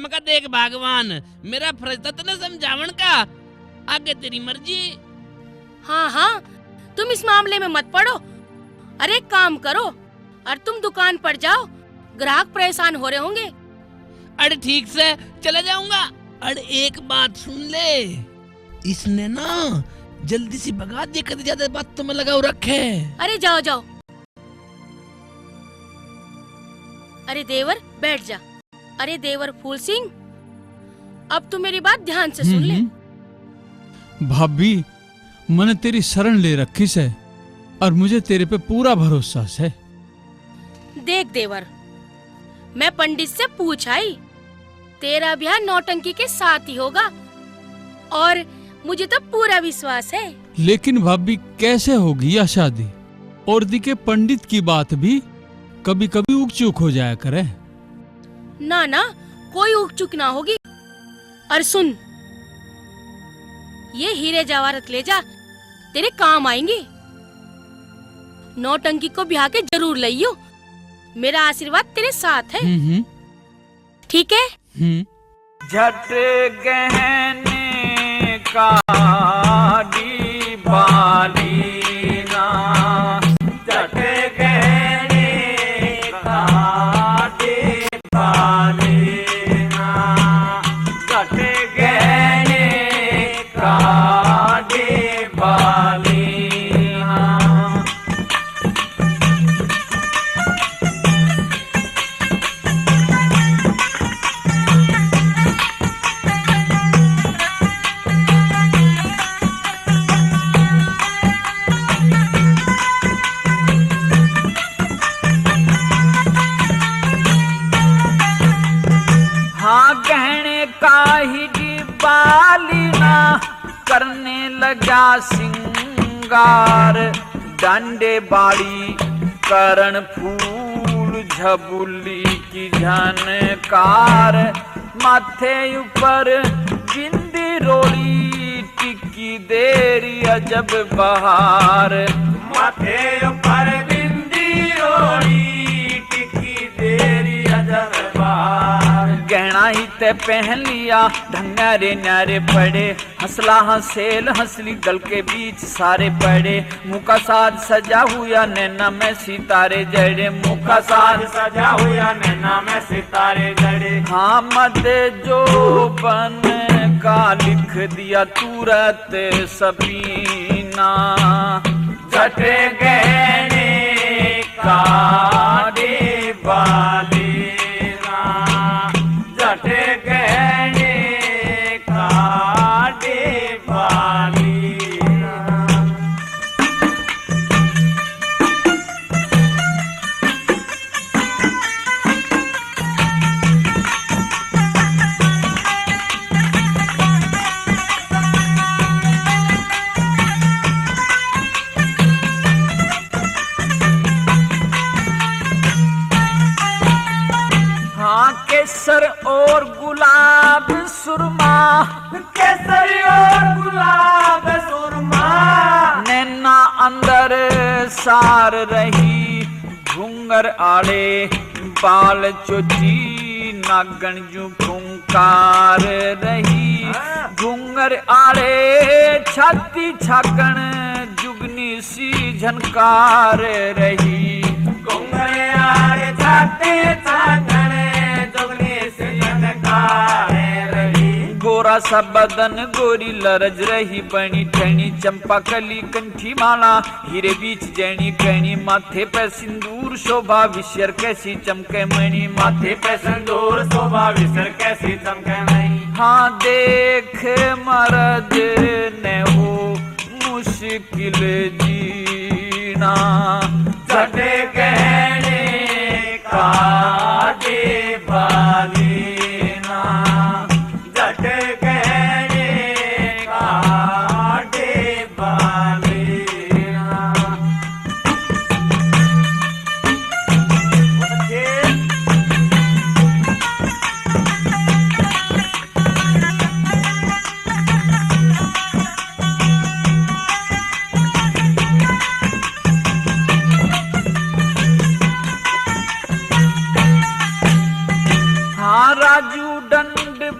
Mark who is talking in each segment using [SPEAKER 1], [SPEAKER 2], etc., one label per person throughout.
[SPEAKER 1] का देख भगवान, मेरा फर्ज था तेने समझावन का, आगे तेरी मर्जी।
[SPEAKER 2] हाँ हाँ, तुम इस मामले में मत पड़ो। अरे एक काम करो और तुम दुकान पर जाओ, ग्राहक परेशान हो रहे होंगे।
[SPEAKER 1] अरे ठीक से चला जाऊंगा। अरे एक बात सुन ले, इसने ना जल्दी से भगा दिया, कभी ज्यादा बात तो में लगाओ रखे।
[SPEAKER 2] अरे जाओ जाओ। अरे देवर बैठ जा। अरे देवर फूल सिंह, अब तू मेरी बात ध्यान से सुन ले।
[SPEAKER 3] भाभी, मैंने तेरी शरण ले रखी से और मुझे तेरे पे पूरा भरोसा है।
[SPEAKER 2] देख देवर, मैं पंडित से पूछ आई, तेरा ब्याह नौटंकी के साथ ही होगा और मुझे तो पूरा विश्वास है।
[SPEAKER 3] लेकिन भाभी कैसे होगी यह शादी? और दी के पंडित की बात भी कभी कभी उक चूक हो जाया करे।
[SPEAKER 2] ना ना, कोई उक चूक ना होगी। और सुन, ये हीरे जवाहरत ले जा, तेरे काम आएंगे। नौटंकी को ब्याह के जरूर लइयो, मेरा आशीर्वाद तेरे साथ है। ठीक है?
[SPEAKER 4] झट गहने का बाली ना, झट गहने का बाली ना, झट गहने का बाली ना। गहने का ही बालीना करने लगा सिंगार, डांडे बाड़ी करण फूल झबुली की झनकार, माथे ऊपर बिंदी रोली टिकी देरी अजब बहार, माथे ऊपर बिंदी रोली टिकी देरी अजब बहार। गहना ही ते पहन लिया, ढंगारे न्यारे पड़े, हंसला हंसेल हंसली गल के बीच सारे पड़े, मुँह का साज सजा हुआ नैना में सितारे जड़े, मुँह का साज सजा हुआ नैना में सितारे जड़े। हाँ मद जो बन का लिख दिया तुरत सबीना, झट गहने का बाली केसर और गुलाब सुरमा, केसर और गुलाब सुरमा, नैना अंदर सार रही, घूंगर आड़े बाल चोटी नागन जू फुंकार रही, घूंगर आड़े छाती छाकन जुगनी सी झनकार रही, घूंगर आड़े छाती छाकन गोरा सा बदन गोरी लरज रही, बनी ठनी चंपा कली कंठी माला, हीरे बीच जैनी कहनी, माथे पे सिंदूर शोभा विशर कैसी चमके मणि, माथे पे सिंदूर शोभा विशर कैसी चमके मणि। हाँ देख मर्द ने हो मुश्किल जीना, झट गहने का बालीना, झट गहने का बालीना।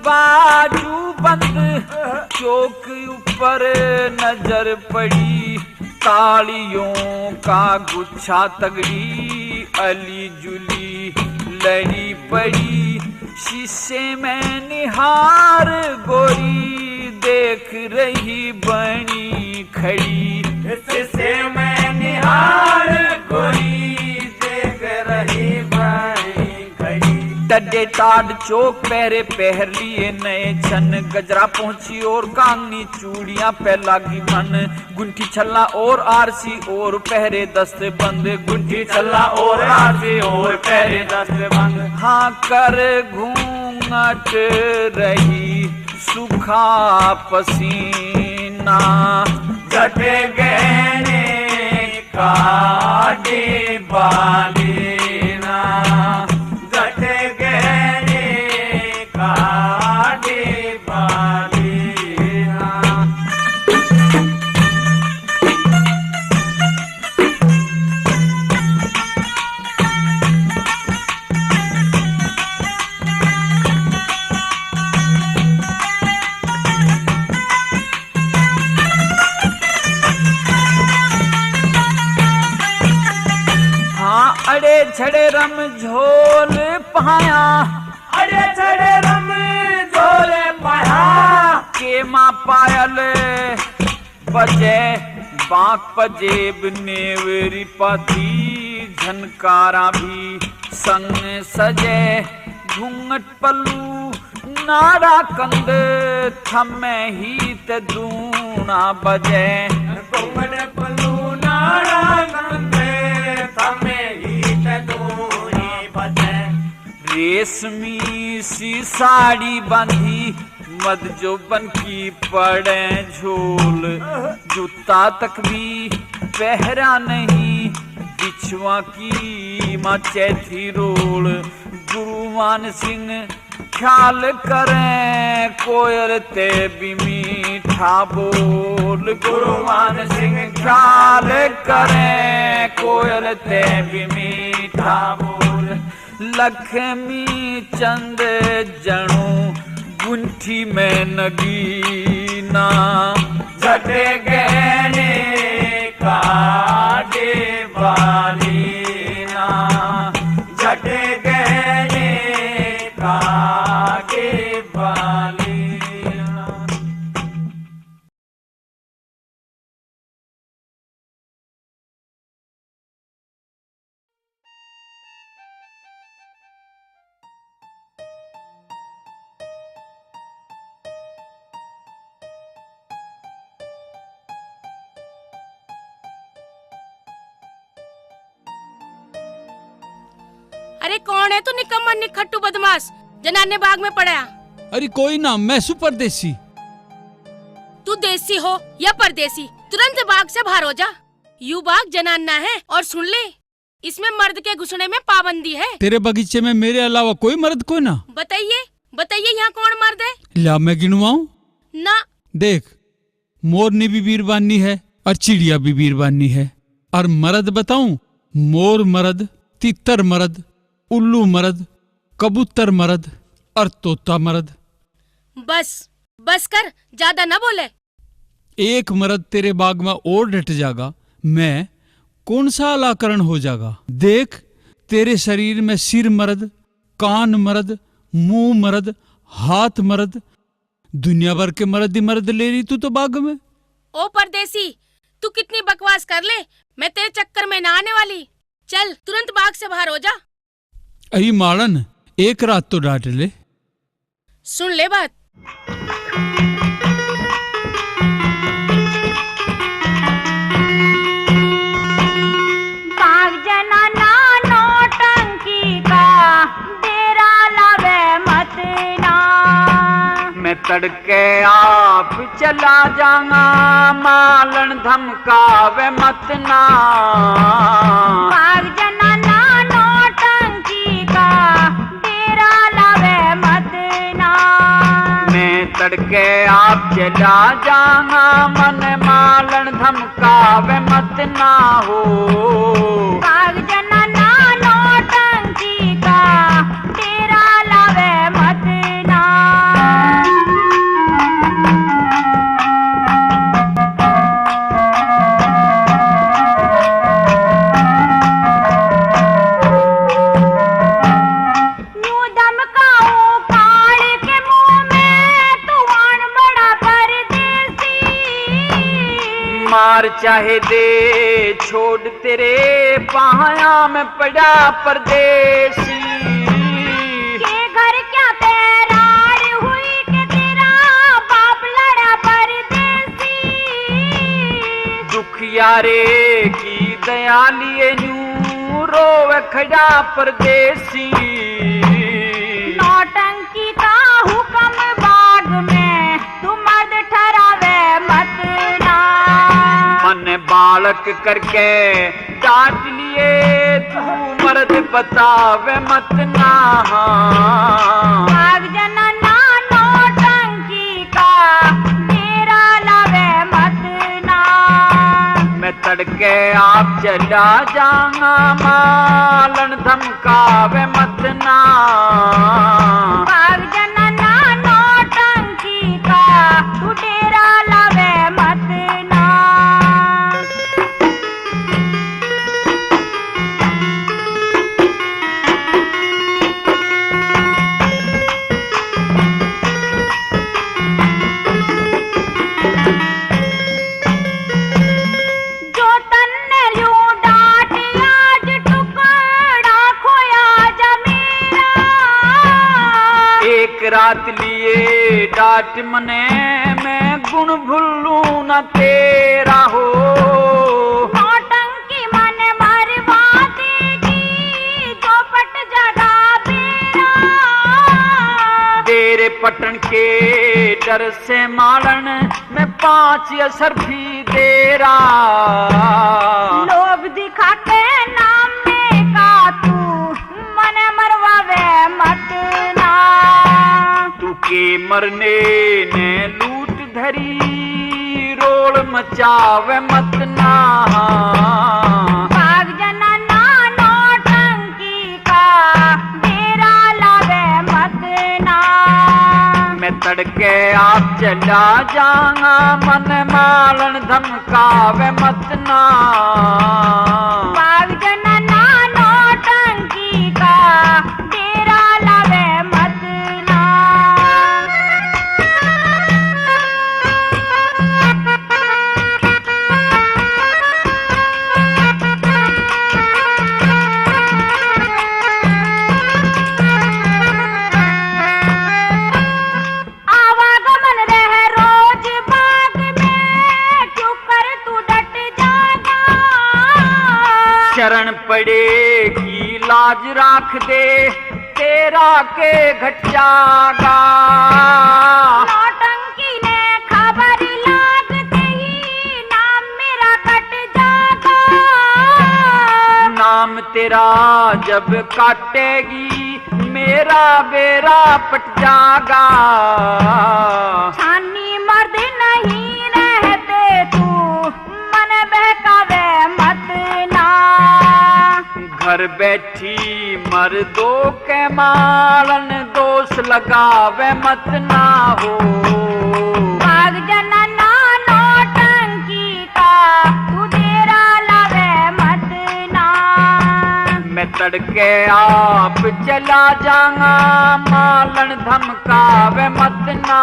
[SPEAKER 4] बाजू बंद, चौक ऊपर नजर पड़ी, तालियों का गुच्छा तगड़ी, अली जुली लड़ी पड़ी, शीशे में निहार गोरी देख रही बनी खड़ी, शीशे में निहार गोरी देख रही बनी खड़ी। डड्डे टाड चौक पहरे पहर लिए नए छन, गजरा पहुंची और कांगनी चूड़ियां पे लागी मन, गुंठी छल्ला और आरसी और पहरे दस्त बंद, गुंठी छल्ला और आरसी और पहरे दस्त बंद। हाँ कर घूंघट रही सूखा पसीना, जटे गहने काटे बालीना, जटे गहने काटे बालीना। अड़े छड़े रम झोल पाया, अड़े छड़े रम झोल पाया, के माँ पायल बजे बांक पजेब नेवरी पाती, झनकारा भी संग सजे, घूंघट पल्लू नाड़ा कंद, थमे ही ते दूना बजे, घूंघट पल्लू नाड़ा कंद, थमे रेशमी सी साड़ी बांधी, मद जो बन की पड़े झोल, जूता तक भी पहरा नहीं, बिछुआ की माँ चैथी रोल, गुरु मान सिंह ख्याल करें कोयल ते भी मीठा बोल, गुरु मान सिंह ख्याल करें कोयल ते भी मीठा बोल। लक्ष्मी चंद जणू गुंठी में नगीना, झटे गहने काटे बालीना, झटे गहने काटे बालीना।
[SPEAKER 2] अरे कौन है तू निकम्मा निखट्टू बदमाश, जनाने बाग में पड़ा?
[SPEAKER 3] अरे कोई ना, मैं सुपरदेसी।
[SPEAKER 2] तू देसी हो या परदेसी, तुरंत बाग से बाहर हो जा। यू बाग जनाना है और सुन ले, इसमें मर्द के घुसने में पाबंदी है।
[SPEAKER 3] तेरे बगीचे में मेरे अलावा कोई मर्द कोई ना?
[SPEAKER 2] बताइए बताइए यहाँ कौन मर्द है?
[SPEAKER 3] ला मैं गिनवाऊं?
[SPEAKER 2] ना।
[SPEAKER 3] देख, मोरनी भी बीरबानी है और चिड़िया भी बीरबानी है। और मर्द बताऊं? मोर मर्द, तितर मर्द, उल्लू मर्द, कबूतर मर्द और तोता मर्द।
[SPEAKER 2] बस बस कर, ज्यादा ना बोले।
[SPEAKER 3] एक मर्द तेरे बाग में और डट जागा, मैं कौन सा अलाकरण हो जागा। देख, तेरे शरीर में सिर मर्द, कान मर्द, मुंह मर्द, हाथ मर्द, दुनिया भर के मर्द ही मर्द ले रही तू तो बाग में।
[SPEAKER 2] ओ परदेसी, तू कितनी बकवास कर ले, मैं तेरे चक्कर में ना आने वाली। चल तुरंत बाग से बाहर हो जा।
[SPEAKER 3] अरे माड़न, एक रात तो डांट ले।
[SPEAKER 2] सुन ले बात।
[SPEAKER 5] बाग जनाना नौटंकी का डेरा लावे मत ना।
[SPEAKER 4] मैं तड़के आप चला जाऊंगा, मालन धमकावे मत ना।
[SPEAKER 5] बाग जनाना नौटंकी का डेरा लावे मत ना।
[SPEAKER 4] मैं तड़के आप चला जाऊंगा, मन मालन धमकावे मत ना हो।
[SPEAKER 5] बाग जनाना नौटंकी का डेरा लावे मत ना।
[SPEAKER 4] मार चाहे दे छोड़ तेरे पाया में पड़ा परदेसी
[SPEAKER 5] के घर क्या तैरार हुई के तेरा बाप लड़ा परदेसी
[SPEAKER 4] दुख यारे की दया लिए नू रोवे खड़ा परदेसी
[SPEAKER 5] नौटंकी का हुक्म बाग में तू मर्द ठहरावे मत ना
[SPEAKER 4] मन बालक करके डांट लिए तू मर्द बतावे मत ना
[SPEAKER 5] भाग जनना नौटंकी का डेरा लावे मत ना
[SPEAKER 4] मैं तड़के आप चला जाऊंगा मालन धमकावे मत ना
[SPEAKER 5] भाग जनना नौटंकी का तू डेरा लावे मत ना जो तन्ने यूं डांट आज टुकड़ा खोया जा मेरा
[SPEAKER 4] एक रात लिए डांट मने मैं गुण भूलू न तेरा हो
[SPEAKER 5] नौटंकी मन मरवा देगी जो पट जगा बेरा
[SPEAKER 4] तेरे पटन के डर से मालन मैं 5 असर भी देरा
[SPEAKER 5] लोभ दिखा के नाम में का तू मन मरवावे मत ना
[SPEAKER 4] तू के मरने ने लूट धरी रोल मचावे मत ना
[SPEAKER 5] भाग जनना नौटंकी का डेरा लावे मत ना
[SPEAKER 4] मैं तड़के आप चला जाऊंगा मन मालन धमकावे मत ना
[SPEAKER 5] भाग जनना नौटंकी का डेरा लावे मत ना आवागमन रह रोज बाग में क्यों कर तू डट जागा
[SPEAKER 4] शरण पड़ेगी लाज राख दे तेरा के घट जागा
[SPEAKER 5] नौटंकी ने खबर लागते ही नाम मेरा कट जागा
[SPEAKER 4] नाम तेरा जब काटेगी मेरा बेरा पट जागा
[SPEAKER 5] छानी मर्द नहीं रहते तू मन बहकावे मत ना
[SPEAKER 4] घर बैठी मर्दों के मालन दोष लगावे मत ना हो
[SPEAKER 5] भाग जनना नौटंकी का तू डेरा लावे मत ना
[SPEAKER 4] मैं तड़के आप चला जाऊंगा मालन धमकावे मत ना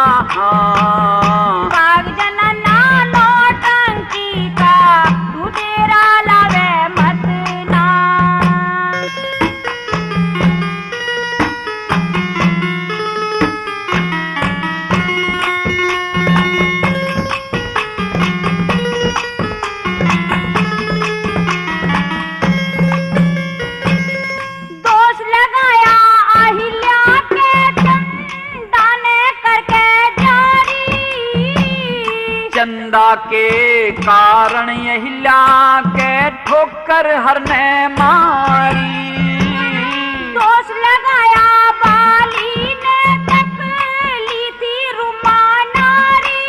[SPEAKER 5] भाग जनना नौटंकी का तू डेरा लावे मत ना दोष लगाया अहिल्या के चंदा ने करके जारी
[SPEAKER 4] चंदा के कारण अहिल्या के ठोकर हर ने मारी
[SPEAKER 5] दोष लगाया बाली ने तक ली थी रुमा नारी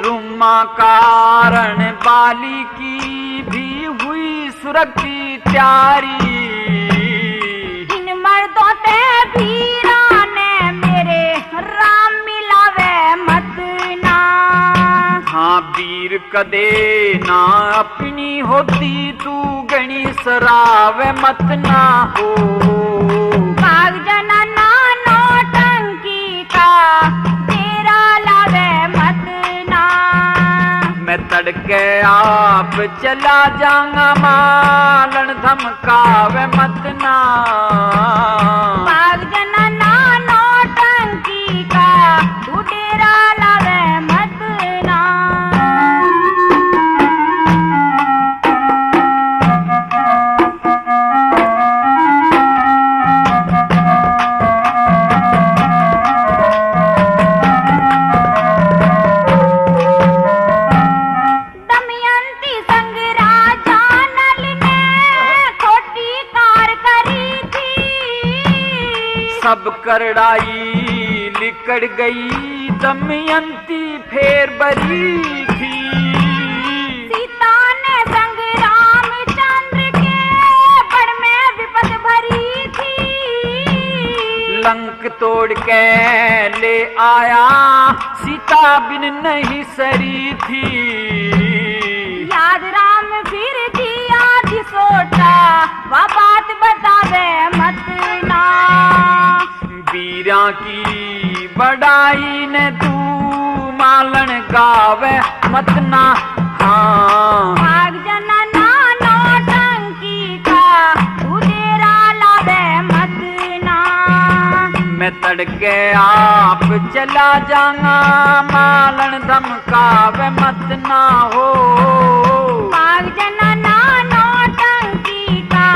[SPEAKER 4] रुमा कारण बाली की भी हुई सुरक्षी प्यारी
[SPEAKER 5] इन मर्दों ते भीरा ने मेरे राम मिलावे मत ना
[SPEAKER 4] हाँ वीर कदे ना अपनी होती तू गणी सरावे मत ना हो
[SPEAKER 5] भाग जनना नौटंकी का तेरा लावे मत ना
[SPEAKER 4] मैं तड़ तड़के आप चला जाऊंगा मालन धमकावे मत ना।
[SPEAKER 5] भाग जना ना नौटंकी का तू डेरा लावे मत ना। दमयंती संग राजा नल ने खोटी कार करी थी।
[SPEAKER 4] सब करड़ाई लिकड़ गई दमयंती फेर बरी थी।
[SPEAKER 5] सीता ने संग रामचंद्र के बड़ में विपद भरी थी।
[SPEAKER 4] लंक तोड़ के ले आया सीता बिन नहीं सरी थी।
[SPEAKER 5] याद राम फिर दिया जी सोटा वह बात बतावे मत ना।
[SPEAKER 4] वीरा की बड़ाई ने तू मालन गावे मत ना। हाँ
[SPEAKER 5] भाग जना ना नौटंकी का तू डेरा लावे मत ना।
[SPEAKER 4] मैं तड़के आप चला जाऊंगा मालन धमकावे मत ना हो।
[SPEAKER 5] भाग जना ना नौटंकी का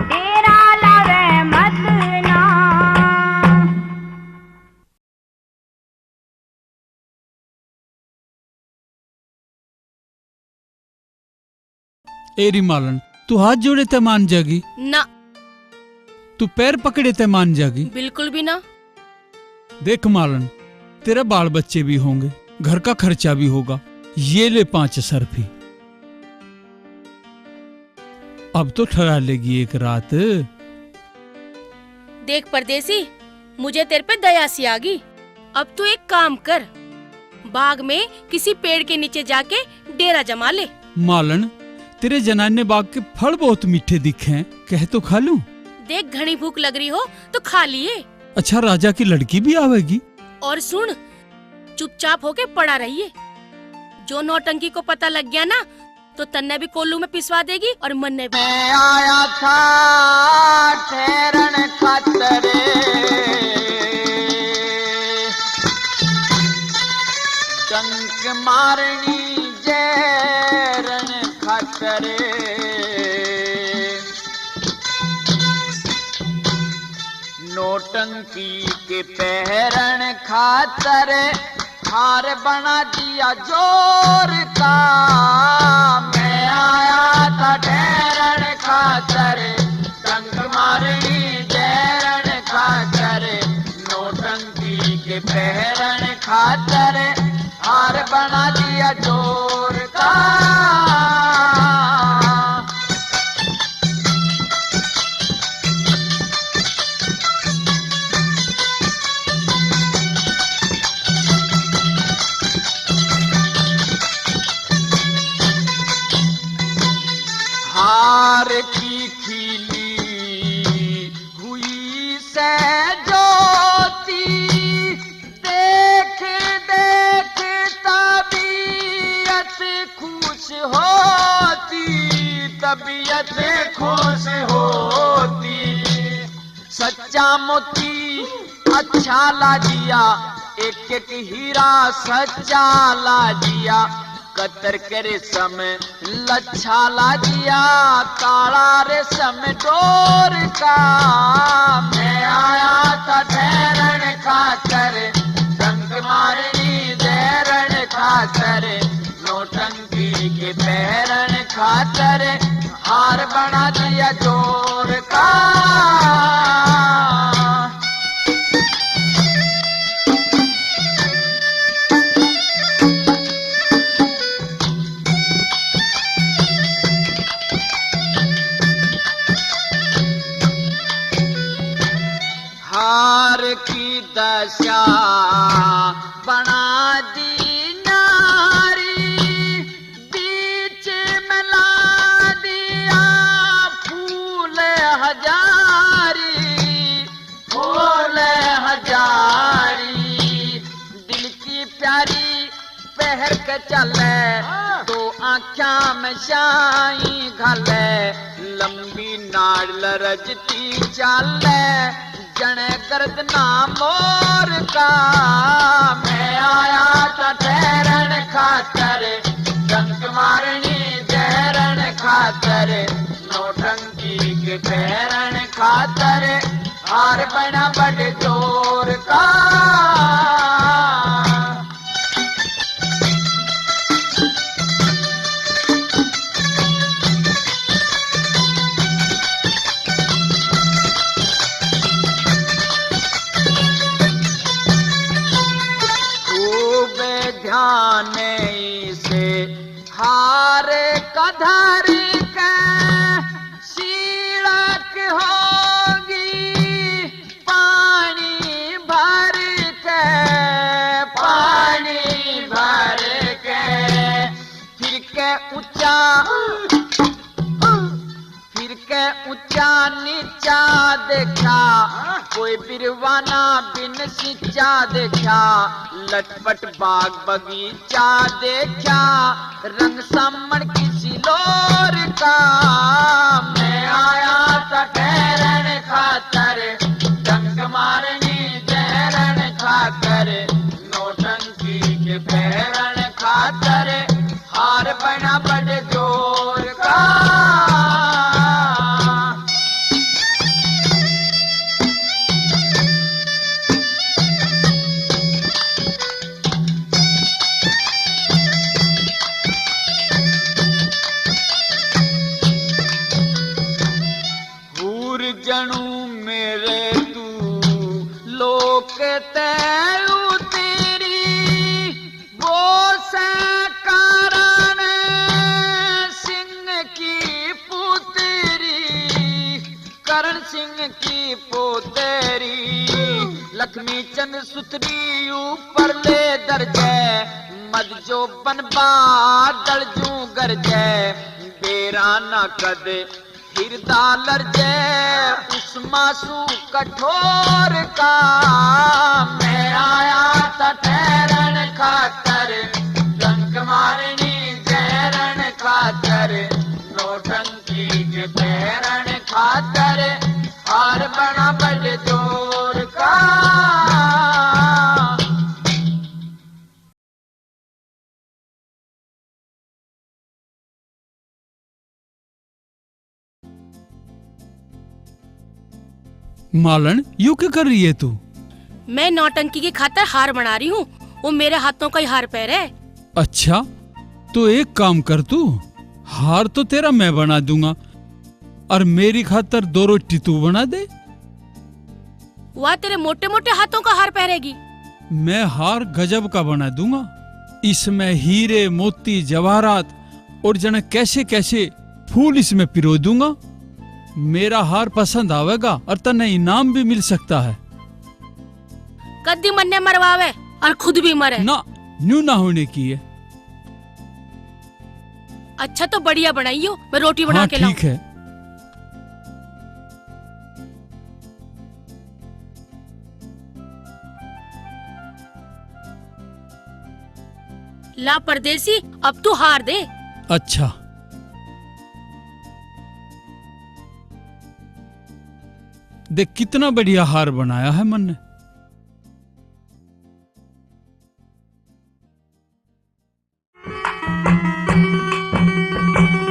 [SPEAKER 5] डेरा लावे मत ना।
[SPEAKER 3] एरी मालन तू हाथ जोड़े ते मान जागी,
[SPEAKER 2] ना,
[SPEAKER 3] तू पैर पकड़े ते मान जागी।
[SPEAKER 2] बिल्कुल भी ना।
[SPEAKER 3] देख मालन, तेरे बाल बच्चे भी होंगे, घर का खर्चा भी होगा, ये ले 5 सरफी। अब तो ठहरा लेगी एक रात।
[SPEAKER 2] देख परदेसी, मुझे तेरे पे दया सी आ गई। अब तू एक काम कर, बाग में किसी पेड़ के नीचे जाके डेरा जमा ले।
[SPEAKER 3] मालन, तेरे जनाने बाग के फल बहुत मीठे दिखे हैं, कह तो खा लूं?
[SPEAKER 2] देख घनी भूख लग रही हो तो खा लिए।
[SPEAKER 3] अच्छा, राजा की लड़की भी आवेगी?
[SPEAKER 2] और सुन, चुपचाप होके पड़ा रहिए। जो नौटंकी को पता लग गया ना तो तन्ने भी कोल्लू में पिसवा देगी और मन्ने भी।
[SPEAKER 6] मैं आया था ठहरन खातरे, टंक मारनी जैरन खातरे। नौटंकी के पहरन खातर हार बना दिया जोर का। मैं आया था ठहरन खातर, टंक मारनी जैरन खातर। नौटंकी के पहरन खातर हार बना दिया जोर का। हार की खिली हुई से ज्योति, देख देख तबीयत खुश होती, तबीयत खुश होती। सच्चा मोती अच्छा लाजिया, एक एक हीरा सच्चा लाजिया। कतर के रेशम लच्छा लाजिया, काला रेशम डोर का। मैं आया था ठहरन खातर, टंक मारनी जैरन खातर। नौटंकी के पहरन खातर हार बना दिया जोर का। हार की दशा बना दी नारी, बीच में ला दिया फूल हजारी, फूल हजारी। दिल की प्यारी पहर के चले तो आख्या में शाई घाले लंबी नाड़ लरजती चाले जने गर्दना मोर का मैं आया था ठहरन खातर डंक मारनी जहरन खातर नौटंकी के ठहरन खातर हार बना बड़ जोर का ध्यान से हारे कधारी के सीड़क होगी पानी भर के फिर के ऊंचा नीचा देखा कोई बिरवाना बिन सिंचा देखा लटपट बाग बगीचा देखा रंग सामण किसी लोर का मैं आया था ठहरन खातर डंक मारनी जहरन खातर नौटंकी के ठहरन खातर हार बना बड़ जोर का जनू मेरे तू लोक तैरू तेरी वो से कारण सिंह की पुत्री करण सिंह की पोतेरी लक्ष्मी चंद सुतरी ऊपर ले दर्जे मद जो बनबा दलजू गरजे बेरा न कद हिरदा लरजे उस मासू कठोर का मैं आया था ठहरन खातर डंक मारनी जहरन खातर नौटंकी के ठहरन खातर हार बना बड़ जोर का
[SPEAKER 3] मालन यू क्या कर रही है तू?
[SPEAKER 2] मैं नौटंकी की खातर हार बना रही हूँ। वो मेरे हाथों का ही हार पैर है।
[SPEAKER 3] अच्छा तो एक काम कर तू, हार तो तेरा मैं बना दूंगा और मेरी खातर 2 रोटी तू बना दे।
[SPEAKER 2] वह तेरे मोटे मोटे हाथों का हार पहनेगी।
[SPEAKER 3] मैं हार गजब का बना दूंगा, इसमें हीरे मोती जवाहरात और जने कैसे कैसे फूल इसमें पिरो दूंगा। मेरा हार पसंद आवेगा और तन्ने इनाम भी मिल सकता है।
[SPEAKER 2] कद्दी मन्ने मरवावे और खुद भी मरे
[SPEAKER 3] ना, न्यू ना होने की है।
[SPEAKER 2] अच्छा तो बढ़िया बनाइयो, मैं रोटी बना के लाऊं।
[SPEAKER 3] ठीक है।
[SPEAKER 2] ला परदेसी, अब तू हार दे।
[SPEAKER 3] अच्छा देख कितना बढ़िया हार बनाया है मन ने।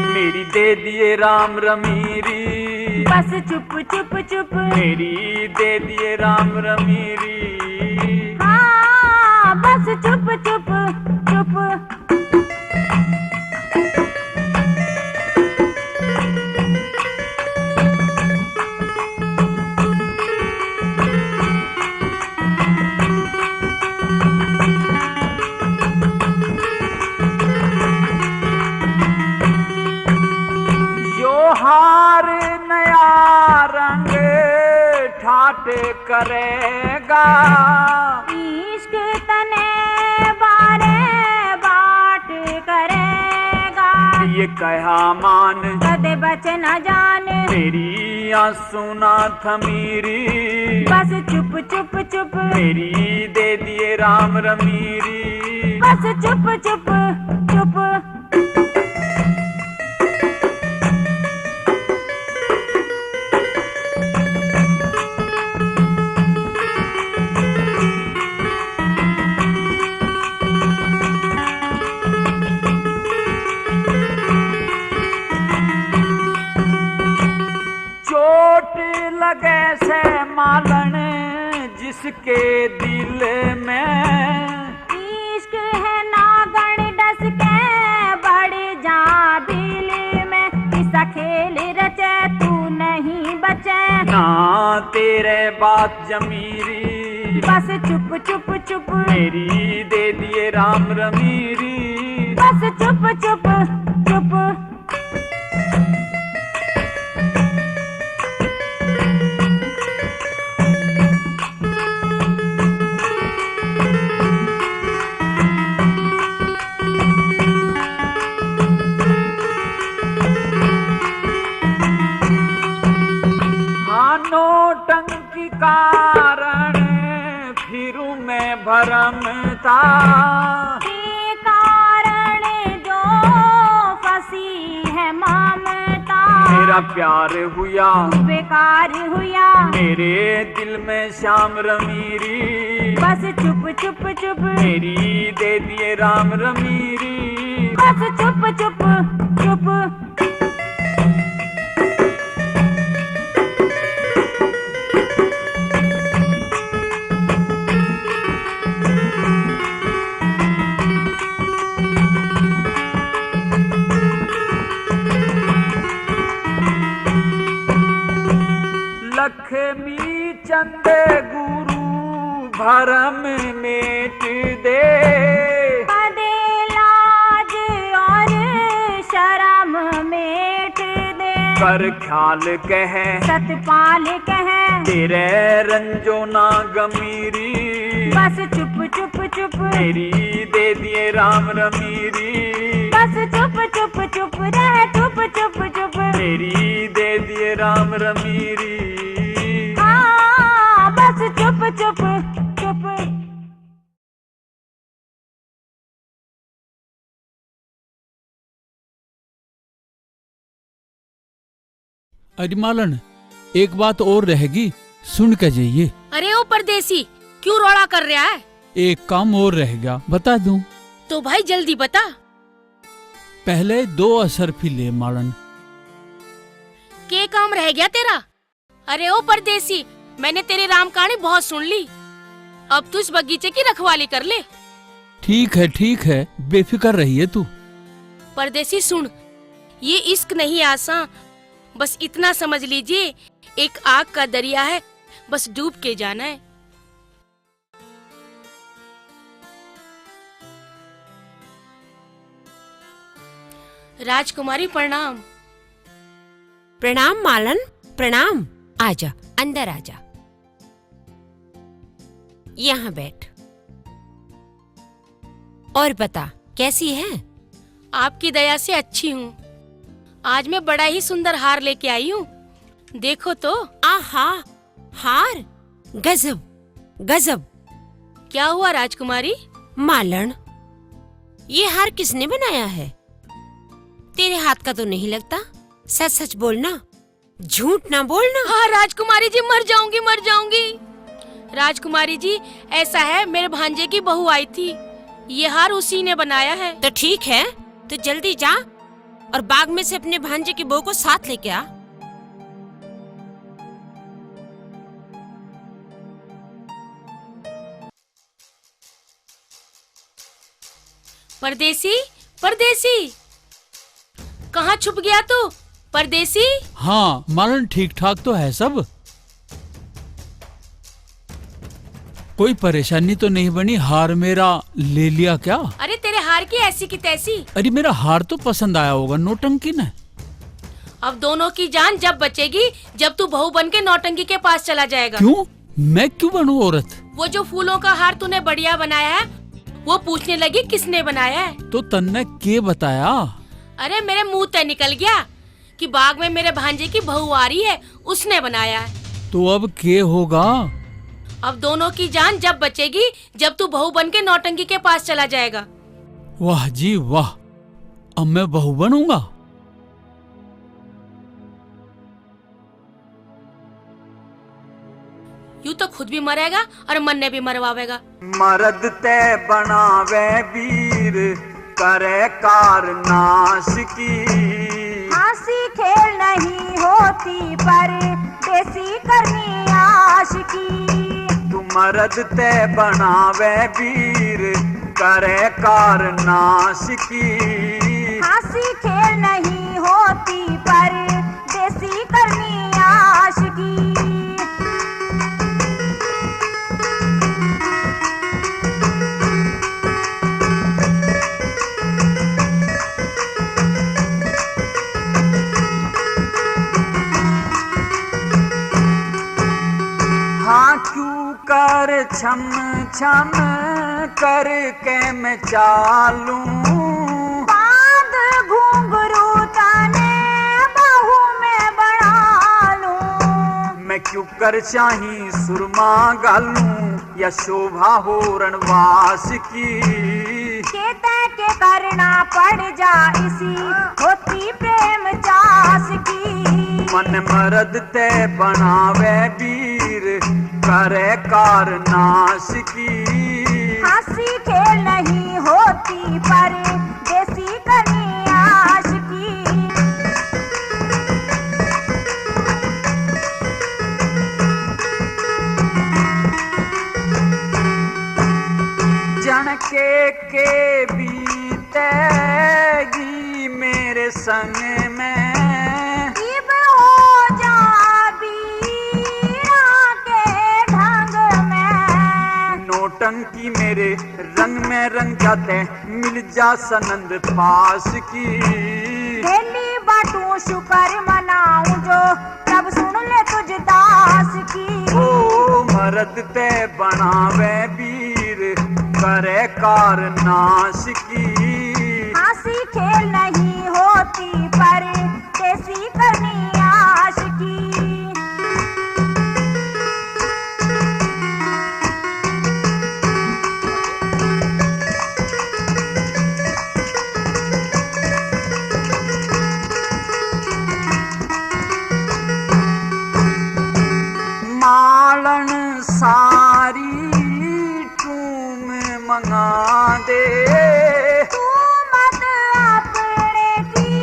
[SPEAKER 4] मेरी दे दिए राम रमीरी,
[SPEAKER 5] बस चुप चुप चुप,
[SPEAKER 4] मेरी दे दिए राम रमीरी।
[SPEAKER 5] हाँ बस चुप चुप चुप।
[SPEAKER 4] हार नया रंग ठाट करेगा,
[SPEAKER 5] इश्क तने बारे बाट करेगा।
[SPEAKER 4] ये कहा मान
[SPEAKER 5] कदे बच न जान,
[SPEAKER 4] मेरी आंसू ना थमीरी।
[SPEAKER 5] बस चुप चुप चुप,
[SPEAKER 4] मेरी दे दिए राम रमीरी।
[SPEAKER 5] बस चुप चुप चुप।
[SPEAKER 4] के दिल में।
[SPEAKER 5] इश्क है नागण डस के बढ़ जा दिल में, किसा खेल रचे तू नहीं बचे।
[SPEAKER 4] ना तेरे बात जमीरी,
[SPEAKER 5] बस चुप चुप चुप
[SPEAKER 4] मेरी दे दिए राम रमीरी।
[SPEAKER 5] बस चुप चुप चुप।
[SPEAKER 4] नौटंकी कारण फिरूं मैं भरमता,
[SPEAKER 5] के कारण जो फंसी है ममता।
[SPEAKER 4] मेरा प्यार हुआ
[SPEAKER 5] बेकार हुआ
[SPEAKER 4] मेरे दिल में श्याम रमीरी।
[SPEAKER 5] बस चुप चुप चुप
[SPEAKER 4] मेरी दे दिए राम रमीरी।
[SPEAKER 5] बस चुप चुप चुप।
[SPEAKER 4] लक्ष्मी चंद गुरु भरम मेट दे,
[SPEAKER 5] पदे लाज और शर्म मेट दे।
[SPEAKER 4] कर ख्याल कह
[SPEAKER 5] सतपाल कह
[SPEAKER 4] तेरे रंजो ना गमीरी।
[SPEAKER 5] बस चुप चुप चुप
[SPEAKER 4] मेरी दे दिए राम रमीरी।
[SPEAKER 5] बस चुप चुप चुप रह चुप चुप चुप।
[SPEAKER 4] मेरी दे दिए राम रमीरी।
[SPEAKER 5] हाँ बस चुप चुप चुप।
[SPEAKER 3] अरे मालन, एक बात और रहेगी, सुन के जाइए।
[SPEAKER 2] अरे ओ परदेसी, क्यों रोड़ा कर रहा है?
[SPEAKER 3] एक काम और रह गया, बता दूं?
[SPEAKER 2] तो भाई जल्दी बता।
[SPEAKER 3] पहले 2 असरफी ले मालन।
[SPEAKER 2] के काम रह गया तेरा? अरे ओ परदेसी, मैंने तेरी राम कहानी बहुत सुन ली, अब तू इस बगीचे की रखवाली कर ले।
[SPEAKER 3] ठीक है, बेफिक्र रहिए तू।
[SPEAKER 2] परदेसी सुन, ये इश्क नहीं आसान, बस इतना समझ लीजिए, एक आग का दरिया है, बस डूब के जाना है। राजकुमारी प्रणाम।
[SPEAKER 7] प्रणाम मालन, प्रणाम। आजा, अंदर आजा, यहाँ बैठ। और बता, कैसी है?
[SPEAKER 2] आपकी दया से अच्छी हूँ। आज मैं बड़ा ही सुंदर हार लेके आई हूँ, देखो तो।
[SPEAKER 7] आहा, हार? गजब गजब।
[SPEAKER 2] क्या हुआ राजकुमारी?
[SPEAKER 7] मालन, ये हार किसने बनाया है? तेरे हाथ का तो नहीं लगता। सच सच बोलना, झूठ ना बोलना।
[SPEAKER 2] हाँ राजकुमारी जी, मर जाऊंगी मर जाऊंगी। राजकुमारी जी, ऐसा है, मेरे भांजे की बहू आई थी, ये हार उसी ने बनाया है।
[SPEAKER 7] तो ठीक है, तो जल्दी जा और बाग में से अपने भांजे की बहू को साथ लेके आ।
[SPEAKER 2] परदेसी, परदेसी, कहाँ छुप गया तू? परदेसी।
[SPEAKER 3] हाँ मालन, ठीक ठाक तो है सब। कोई परेशानी तो नहीं बनी? हार मेरा ले लिया क्या?
[SPEAKER 2] अरे तेरे हार की ऐसी की तैसी।
[SPEAKER 3] अरे मेरा हार तो पसंद आया होगा, नौटंकी ने।
[SPEAKER 2] अब दोनों की जान जब बचेगी जब तू बहू बन के नौटंकी के पास चला जाएगा।
[SPEAKER 3] क्यों? मैं क्यों बनूं औरत?
[SPEAKER 2] वो जो फूलों का हार तूने बढ़िया बनाया है, वो पूछने लगी किसने बनाया है।
[SPEAKER 3] तो तन्ने के बताया?
[SPEAKER 2] अरे मेरे मुंह तय निकल गया कि बाग में मेरे भांजे की बहू आ रही है, उसने बनाया है।
[SPEAKER 3] तो अब के होगा?
[SPEAKER 2] अब दोनों की जान जब बचेगी जब तू बहू बन के नौटंकी के पास चला जाएगा।
[SPEAKER 3] वाह जी वाह, अब मैं बहू बनूंगा।
[SPEAKER 2] यूं तो खुद भी मरेगा और मन ने भी मरवावेगा।
[SPEAKER 4] मरद ते बनावे वीर, करे कार नाश की।
[SPEAKER 5] हंसी खेल नहीं होती पर देसी करनी आशिकी।
[SPEAKER 4] तू मरद ते बनावे वीर करे कार नाश की।
[SPEAKER 5] हंसी खेल नहीं होती पर देसी करनी आशिकी।
[SPEAKER 4] हाँ क्यों कर छम छम करके मैं चालूं,
[SPEAKER 5] बांध घुंघरू तने बहू में बना लूं।
[SPEAKER 4] मैं क्यों कर चाही सुरमा गालूं या शोभा हो रणवास की।
[SPEAKER 5] कहते के करना पड़ जा इसी होती प्रेम चास की।
[SPEAKER 4] मन मरद ते बनावे वीर करे कार नाश की।
[SPEAKER 5] हंसी खेल नहीं होती पर देसी करनी आशिकी।
[SPEAKER 4] जनके के बीतेगी मेरे संग में,
[SPEAKER 5] इब हो जा बीरा के ढंग में।
[SPEAKER 4] नोटंकी मेरे रंग में रंग जाते मिल जा सनंद पास की।
[SPEAKER 5] डेली बाटू शुक्र मनाऊं जो तब सुन ले तुझ दास की।
[SPEAKER 4] ओ मरद ते बनावे वीर करे कार नाश की।
[SPEAKER 5] हंसी खेल नहीं होती पर देसी करनी आशिकी।
[SPEAKER 4] मालन सारी टूम मंगा दे,
[SPEAKER 5] तू मत अपने की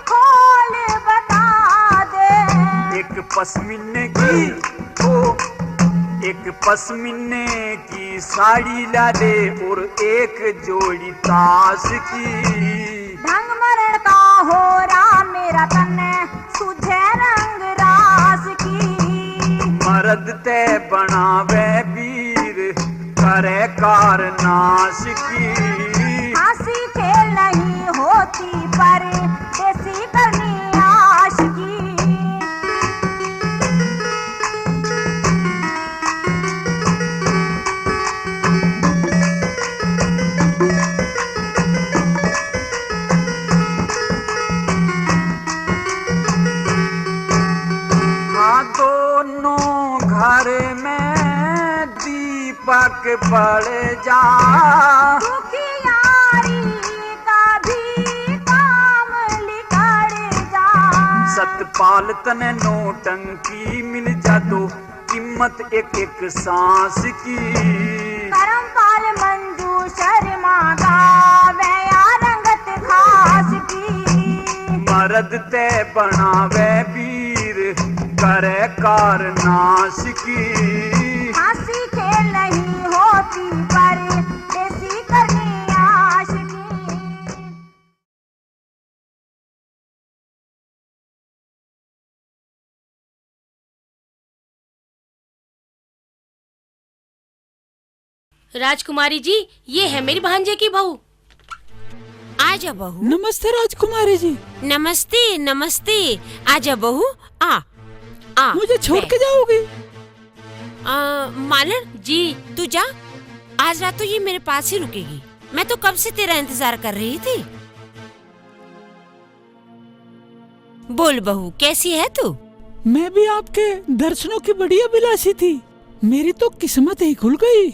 [SPEAKER 5] खोल बता दे।
[SPEAKER 4] एक पश्मीने की ओ एक पश्मीने की साड़ी ला दे और एक जोड़ी ताश की।
[SPEAKER 5] ढंग मरण का हो रहा मेरा तन सुझे रंग रास की।
[SPEAKER 4] मरद ते बनावे वीर करे कार नाश की।
[SPEAKER 5] हंसी खेल नहीं होती पर देसी करनी आशिकी।
[SPEAKER 4] हाँ दोनों घर में दीपक बढ़ जा,
[SPEAKER 5] दुखियारी का भी काम लिखड़ जा।
[SPEAKER 4] सतपाल तने नोटंकी मिल जा दो कीमत एक एक सांस की।
[SPEAKER 5] करमपाल मंजू शर्मा गावे या रंगत खास की।
[SPEAKER 4] मरद ते बनावे वीर करे कार नाश की।
[SPEAKER 5] हंसी खेल नहीं होती पर देसी करनी आशिकी।
[SPEAKER 2] राजकुमारी जी, ये है मेरी भांजे की बहू।
[SPEAKER 7] आजा बहू।
[SPEAKER 3] नमस्ते राजकुमारी जी।
[SPEAKER 7] नमस्ते नमस्ते। आजा बहू, आ आ
[SPEAKER 3] मुझे छोड़
[SPEAKER 7] बैठ।
[SPEAKER 3] के जाओगी?
[SPEAKER 7] मालन
[SPEAKER 2] जी
[SPEAKER 7] तू जा, आज रात तो ये मेरे पास ही रुकेगी। मैं तो कब से तेरा इंतजार कर रही थी। बोल बहू, कैसी है तू?
[SPEAKER 3] मैं भी आपके दर्शनों की बड़ी अभिलाषी थी। मेरी तो किस्मत ही खुल गई।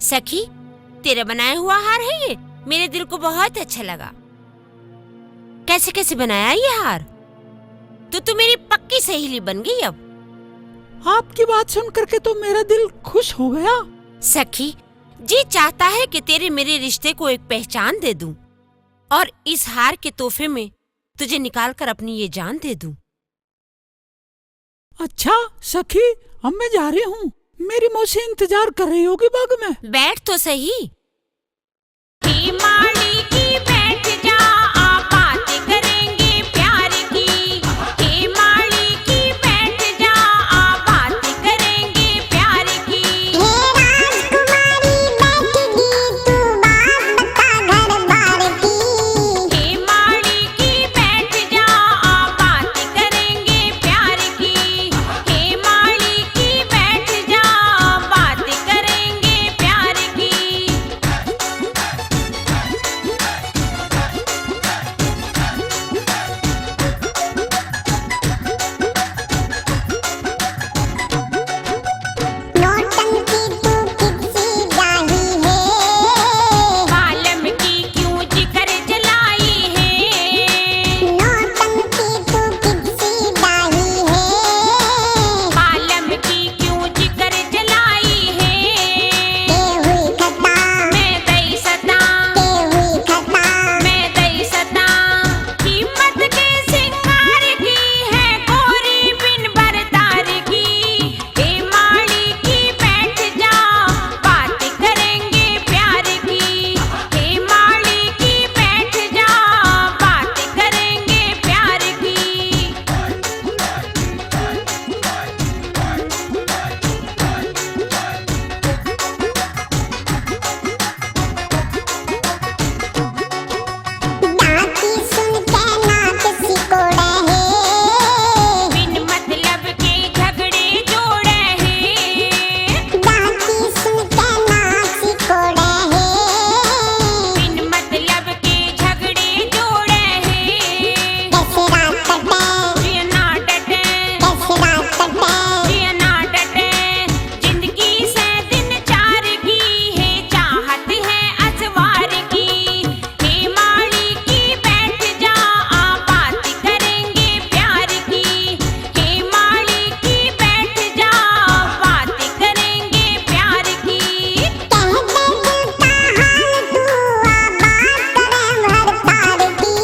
[SPEAKER 7] सखी, तेरा बनाया हुआ हार है ये, मेरे दिल को बहुत अच्छा लगा। कैसे कैसे बनाया ये हार? तो मेरी पक्की सहेली बन गई अब।
[SPEAKER 3] आपकी बात सुन करके तो मेरा दिल खुश हो गया।
[SPEAKER 7] सखी, जी चाहता है कि तेरे मेरे रिश्ते को एक पहचान दे दूं और इस हार के तोहफे में तुझे निकाल कर अपनी ये जान दे दूं।
[SPEAKER 3] अच्छा सखी, अब मैं जा रही हूँ। मेरी मौसी इंतजार कर रही होगी बाग में।
[SPEAKER 7] बैठ तो सही।
[SPEAKER 2] हे माली की बैठ जा, आप बातें करेंगे प्यार की। हे माली की बैठ जा, आप बातें करेंगे प्यार की।
[SPEAKER 5] हे राजकुमारी बैठेगी तू बात बता घर बार की।
[SPEAKER 2] हे माली की बैठ जा, आप बातें करेंगे प्यार की। हे माली की बैठ जा, बातें करेंगे प्यार की।
[SPEAKER 5] नौटंकी तू किसी जाही है।
[SPEAKER 2] बालम की क्यों जिक्र जलाई है।
[SPEAKER 5] नौटंकी तू किसी जाही है।
[SPEAKER 2] बालम की क्यों जिक्र जलाई है।
[SPEAKER 5] ते हुई खता,
[SPEAKER 2] मैं दई सता,
[SPEAKER 5] ते हुई खता।
[SPEAKER 2] मैं दई सता। कीमत के सिंगार की है गोरी बिन बरतार की। हे माली की बैठ जा, बात करेंगे प्यार की। हे माली की बैठ जा, बात करेंगे प्यार की।
[SPEAKER 5] डांटी सुन के नाक सिकोड़े है।
[SPEAKER 2] बिन मतलब के झगड़े जोड़े हैं।
[SPEAKER 5] डांटी सुन के नाक सिकोड़े है।
[SPEAKER 2] बिन मतलब के झगड़े जोड़े हैं।
[SPEAKER 5] कैसे रात कटे,
[SPEAKER 2] जिया ना डटे,
[SPEAKER 5] कैसे रात कटे।
[SPEAKER 2] जिया ना डटे। जिंदगी से दिन चार की है, चाहत है असवार की। हे माली की बैठ जा, आप बात करेंगे प्यार की। हे माली की बैठ जा, बात करेंगे प्यार की।
[SPEAKER 5] कह दे दिल का हाल तू आ बात करे भर तार की।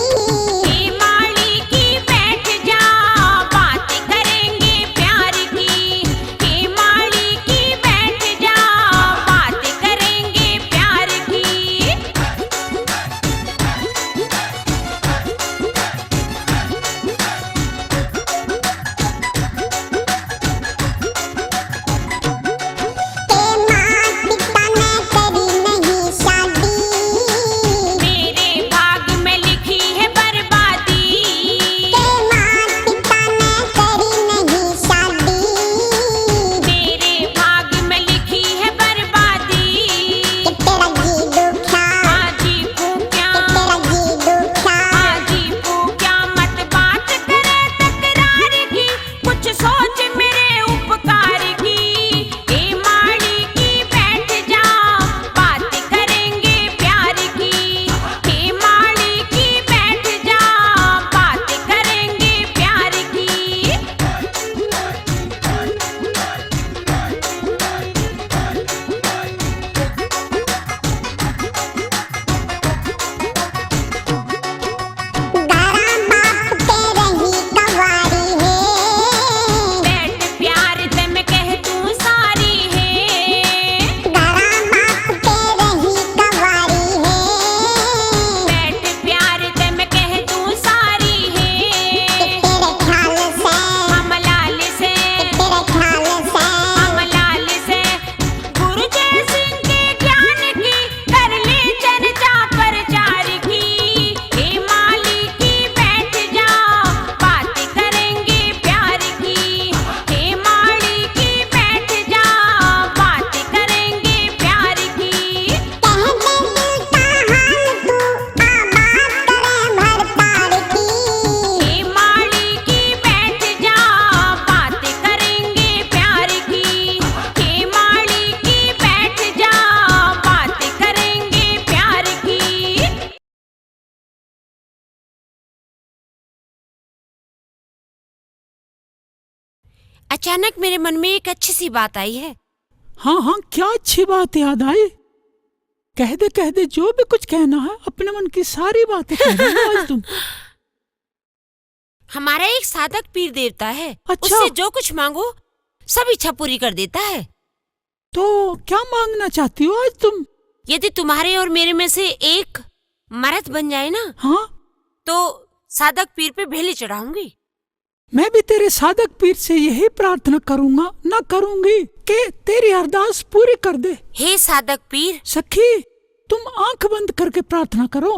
[SPEAKER 2] हे माली की बैठ जा, बात करेंगे प्यार की। हे माली की बैठ जा, बात करेंगे प्यार की।
[SPEAKER 5] ते माँ पिता ने करी नहीं शादी।
[SPEAKER 2] मेरे भाग में लिखी है बर्बादी।
[SPEAKER 5] ते माँ पिता ने करी नहीं शादी।
[SPEAKER 2] मेरे भाग में लिखी है बर्बादी।
[SPEAKER 5] कि तेरा जी दुखा,
[SPEAKER 2] आजी फूक्या,
[SPEAKER 5] कि तेरा जी दुखा।
[SPEAKER 2] आजी फूक्या, मत बात करे तकरार की। कुछ सोच मेरे उपकार की। हे माली की बैठ जा, बात करेंगे प्यार की। हे माली की बैठ जा, बात करेंगे प्यार की।
[SPEAKER 5] गारा बाप तेरे ही कवारी है।
[SPEAKER 2] बैठ प्यार ते मैं कह तू सारी है।
[SPEAKER 5] गारा बाप तेरे ही कवारी है।
[SPEAKER 2] बैठ प्यार ते मैं कह तू सारी
[SPEAKER 5] कि
[SPEAKER 2] है।
[SPEAKER 5] तेरे ख्याल से,
[SPEAKER 2] हम लाल से,
[SPEAKER 5] कि तेरे ख्याल से।
[SPEAKER 2] हम लाल से। गुरु जय सिंह के ज्ञान की कर ले चर्चा प्रचार की। हे माली की बैठ जा, बात करेंगे प्यार की। हे माली की बैठ जा, बात करेंगे प्यार की।
[SPEAKER 5] कह दे दिल का हाल तू आ बात करे भर तार की।
[SPEAKER 2] हे माली की बैठ जा, बात करेंगे प्यार की। हे माली की बैठ जा, बात करेंगे प्यार की।
[SPEAKER 7] अचानक मेरे मन में एक अच्छी सी बात आई है।
[SPEAKER 3] हाँ हाँ, क्या अच्छी बात याद आई। कह दे जो भी कुछ कहना है, अपने मन की सारी बातें कह दो आज तुम।
[SPEAKER 7] हमारा एक साधक पीर देवता है।
[SPEAKER 3] अच्छा।
[SPEAKER 7] उससे जो कुछ मांगो सब इच्छा पूरी कर देता है।
[SPEAKER 3] तो क्या मांगना चाहती हो आज तुम?
[SPEAKER 7] यदि तुम्हारे और मेरे में से एक मर्द बन जाए ना,
[SPEAKER 3] हाँ,
[SPEAKER 7] तो सादक पीर पे भेली चढ़ाऊंगी।
[SPEAKER 3] मैं भी तेरे सादक पीर से यही प्रार्थना करूंगा, ना करूंगी कि तेरी अरदास पूरी कर दे।
[SPEAKER 7] हे सादक पीर।
[SPEAKER 3] सखी, तुम आंख बंद करके प्रार्थना करो।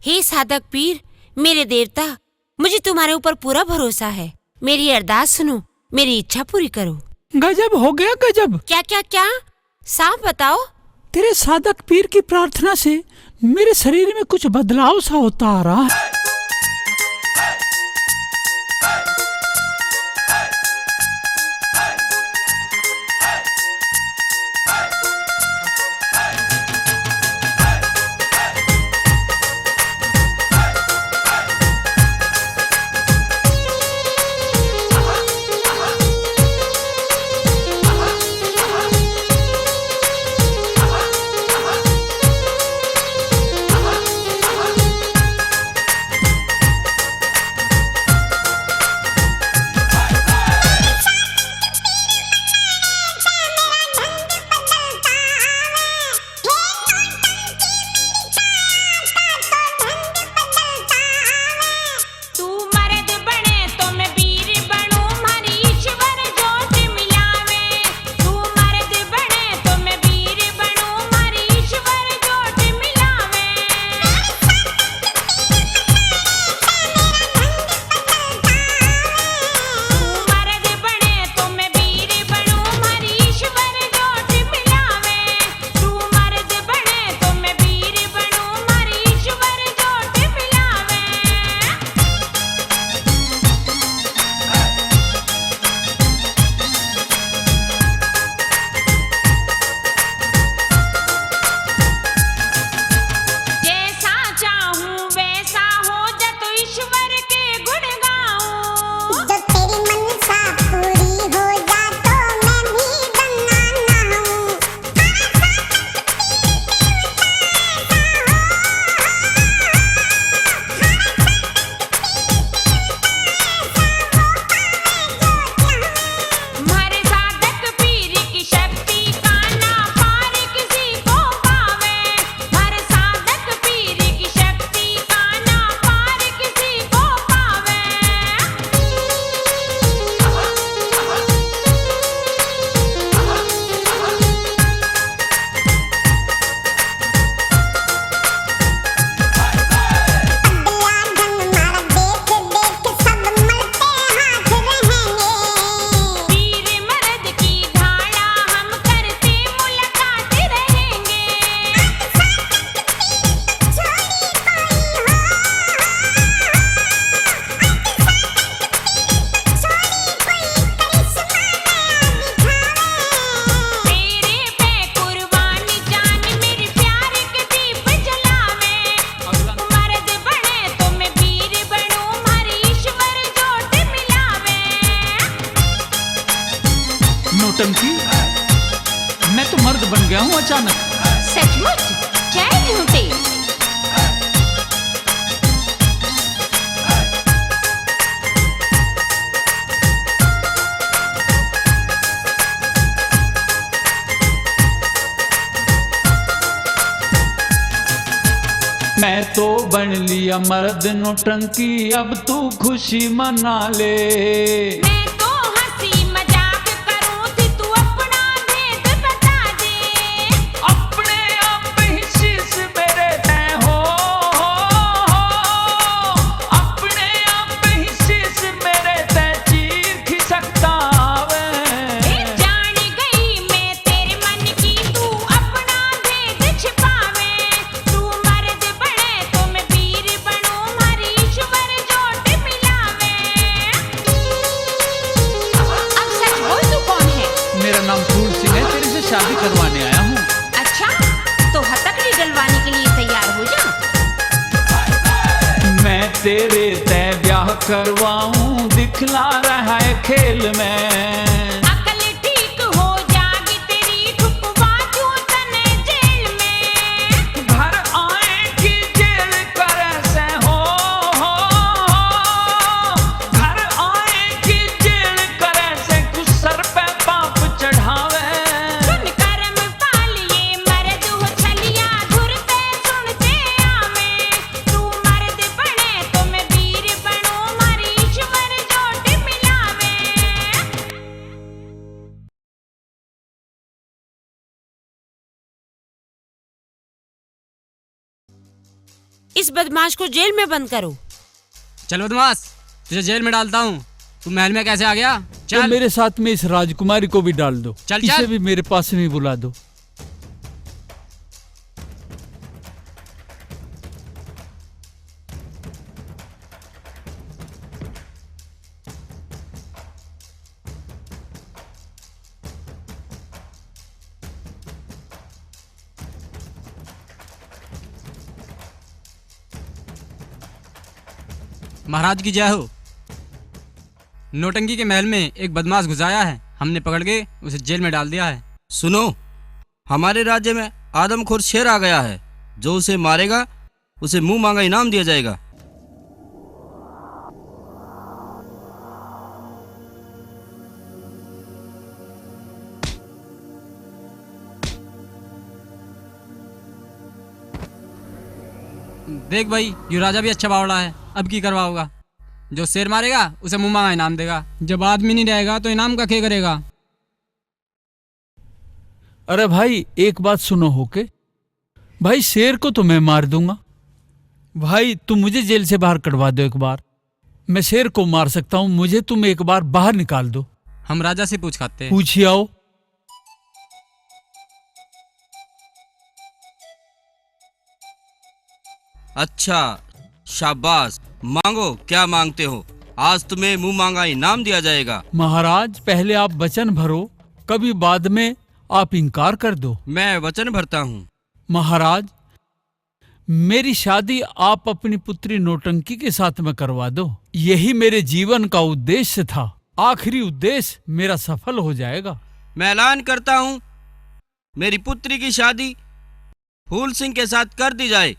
[SPEAKER 7] हे सादक पीर, मेरे देवता, मुझे तुम्हारे ऊपर पूरा भरोसा है। मेरी अरदास सुनो, मेरी इच्छा पूरी करो।
[SPEAKER 3] गजब हो गया, गजब।
[SPEAKER 7] क्या क्या क्या? साफ बताओ।
[SPEAKER 3] तेरे सादक पीर की प्रार्थना से मेरे शरीर में कुछ बदलाव सा होता आ रहा है। नौटंकी, मैं तो मर्द बन गया हूँ अचानक।
[SPEAKER 2] सचमुच? जय झूठे।
[SPEAKER 3] मैं तो बन लिया मर्द नौटंकी, अब तू खुशी मना ले।
[SPEAKER 2] मैं तो हंसी मजाक करूं थी, तू अपना भेद बता दे।
[SPEAKER 4] अपने आप ही शीश मेरे तय हो, अपने आप ही शीश मेरे तय चीर खिसकता वे।
[SPEAKER 2] जान गई मैं तेरे मन की, तू अपना भेद छिपावे। तू मर्द बने तो मैं वीर बनूं, हमारी ईश्वर जोट मिलावे। अब सच बोल, तू कौन है?
[SPEAKER 3] मेरा नाम फूल सिंह है, तेरे से शादी करवाने आया हूँ।
[SPEAKER 2] अच्छा, तो हथकड़ी डलवाने के लिए तैयार हो जा।
[SPEAKER 3] मैं तेरे तय ब्याह करवाऊं, दिखला रहा है खेल में।
[SPEAKER 2] अकल ठीक हो जागी तेरी, ठुकवा दूं तने जेल में।
[SPEAKER 4] घर आएगी जेल करे से हो, घर आएगी जेल करे से कुछ सर पे पाप चढ़ावे।
[SPEAKER 2] सुन
[SPEAKER 7] इस बदमाश को जेल में बंद करो।
[SPEAKER 8] चल बदमाश, तुझे जेल में डालता हूँ। तू महल में कैसे आ गया?
[SPEAKER 3] तो
[SPEAKER 8] चल
[SPEAKER 3] मेरे साथ में इस राजकुमारी को भी डाल दो।
[SPEAKER 8] चल,
[SPEAKER 3] इसे
[SPEAKER 8] चल।
[SPEAKER 3] भी मेरे पास में बुला दो।
[SPEAKER 8] महाराज की जय हो। नौटंकी के महल में एक बदमाश घुस आया है, हमने पकड़ के उसे जेल में डाल दिया है।
[SPEAKER 9] सुनो, हमारे राज्य में आदमखोर शेर आ गया है। जो उसे मारेगा उसे मुंह मांगा इनाम दिया जाएगा।
[SPEAKER 8] देख भाई, ये राजा भी अच्छा बावड़ा है। अब की करवा होगा? जो शेर मारेगा उसे मुंह मांगा इनाम देगा। जब आदमी नहीं रहेगा तो इनाम का क्या करेगा?
[SPEAKER 3] अरे भाई, एक बात सुनो होके। भाई, शेर को तो मैं मार दूंगा। भाई, तुम मुझे जेल से बाहर कटवा दो एक बार। मैं शेर को मार सकता हूँ, मुझे तुम एक बार बाहर निकाल दो।
[SPEAKER 8] हम राजा से पूछ खाते हैं।
[SPEAKER 3] पूछिए आओ।
[SPEAKER 9] अच्छा, शाबाश। मांगो, क्या मांगते हो? आज तुम्हें मुंह मांगा इनाम दिया जाएगा।
[SPEAKER 3] महाराज, पहले आप वचन भरो, कभी बाद में आप इनकार कर दो।
[SPEAKER 9] मैं वचन भरता हूँ।
[SPEAKER 3] महाराज, मेरी शादी आप अपनी पुत्री नौटंकी के साथ में करवा दो। यही मेरे जीवन का उद्देश्य था। आखिरी उद्देश्य मेरा सफल हो जाएगा।
[SPEAKER 9] मैं ऐलान करता हूँ, मेरी पुत्री की शादी फूल सिंह के साथ कर दी जाए।